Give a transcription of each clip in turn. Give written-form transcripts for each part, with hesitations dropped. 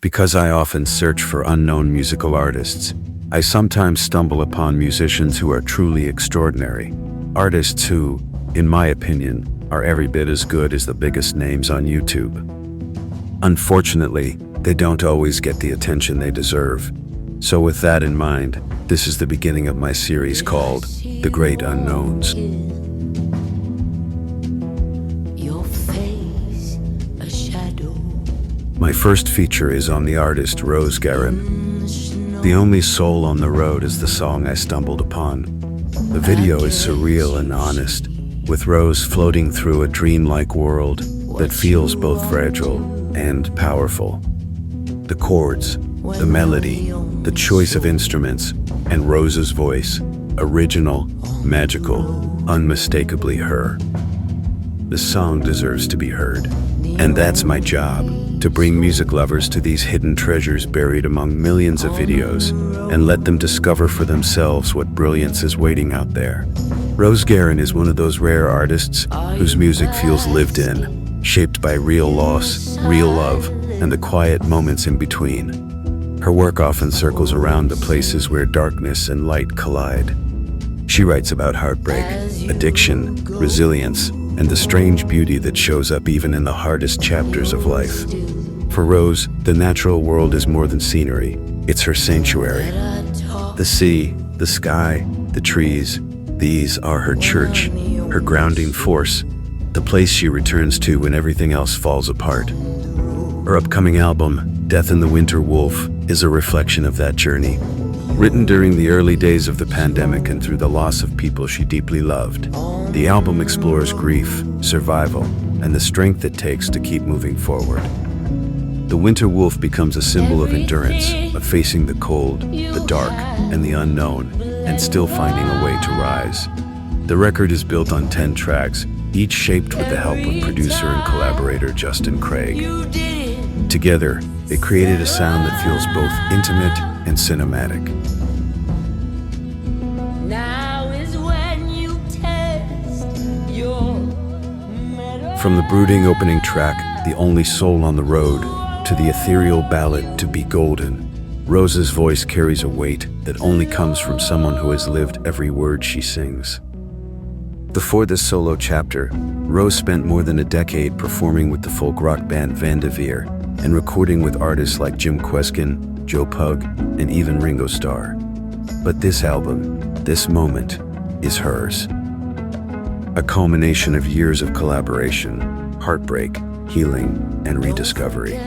Because I often search for unknown musical artists, I sometimes stumble upon musicians who are truly extraordinary. Artists who, in my opinion, are every bit as good as the biggest names on YouTube. Unfortunately, they don't always get the attention they deserve. So with that in mind, this is the beginning of my series called The Great Unknowns. My first feature is on the artist Rose Guerin. The Only Soul on the Road is the song I stumbled upon. The video is surreal and honest, with Rose floating through a dreamlike world that feels both fragile and powerful. The chords, the melody, the choice of instruments, and Rose's voice, original, magical, unmistakably her. The song deserves to be heard. And that's my job, to bring music lovers to these hidden treasures buried among millions of videos and let them discover for themselves what brilliance is waiting out there. Rose Guerin is one of those rare artists whose music feels lived in, shaped by real loss, real love, and the quiet moments in between. Her work often circles around the places where darkness and light collide. She writes about heartbreak, addiction, resilience, and the strange beauty that shows up even in the hardest chapters of life. For Rose, the natural world is more than scenery, it's her sanctuary. The sea, the sky, the trees, these are her church, her grounding force, the place she returns to when everything else falls apart. Her upcoming album, Death in the Winter Wolf, is a reflection of that journey. Written during the early days of the pandemic and through the loss of people she deeply loved, the album explores grief, survival, and the strength it takes to keep moving forward. The Winter Wolf becomes a symbol of endurance, of facing the cold, the dark, and the unknown, and still finding a way to rise. The record is built on 10 tracks, each shaped with the help of producer and collaborator Justin Craig. Together, they created a sound that feels both intimate and cinematic. From the brooding opening track, The Only Soul on the Road, to the ethereal ballad To Be Golden, Rose's voice carries a weight that only comes from someone who has lived every word she sings. Before this solo chapter, Rose spent more than a decade performing with the folk rock band Van de Veer and recording with artists like Jim Kweskin, Joe Pug, and even Ringo Starr. But this album, this moment, is hers. A culmination of years of collaboration, heartbreak, healing, and rediscovery.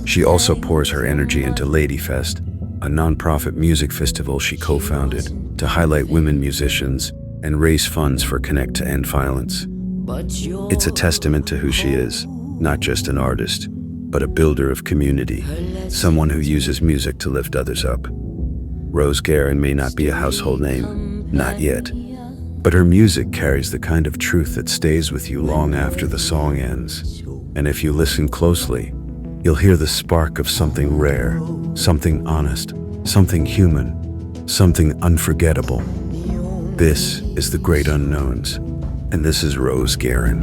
She also pours her energy into Ladyfest, a nonprofit music festival she co-founded to highlight women musicians and raise funds for Connect to End Violence. It's a testament to who she is, not just an artist, but a builder of community, someone who uses music to lift others up. Rose Guerin may not be a household name, not yet, but her music carries the kind of truth that stays with you long after the song ends. And if you listen closely, you'll hear the spark of something rare, something honest, something human, something unforgettable. This is The Great Unknowns, and this is Rose Guerin.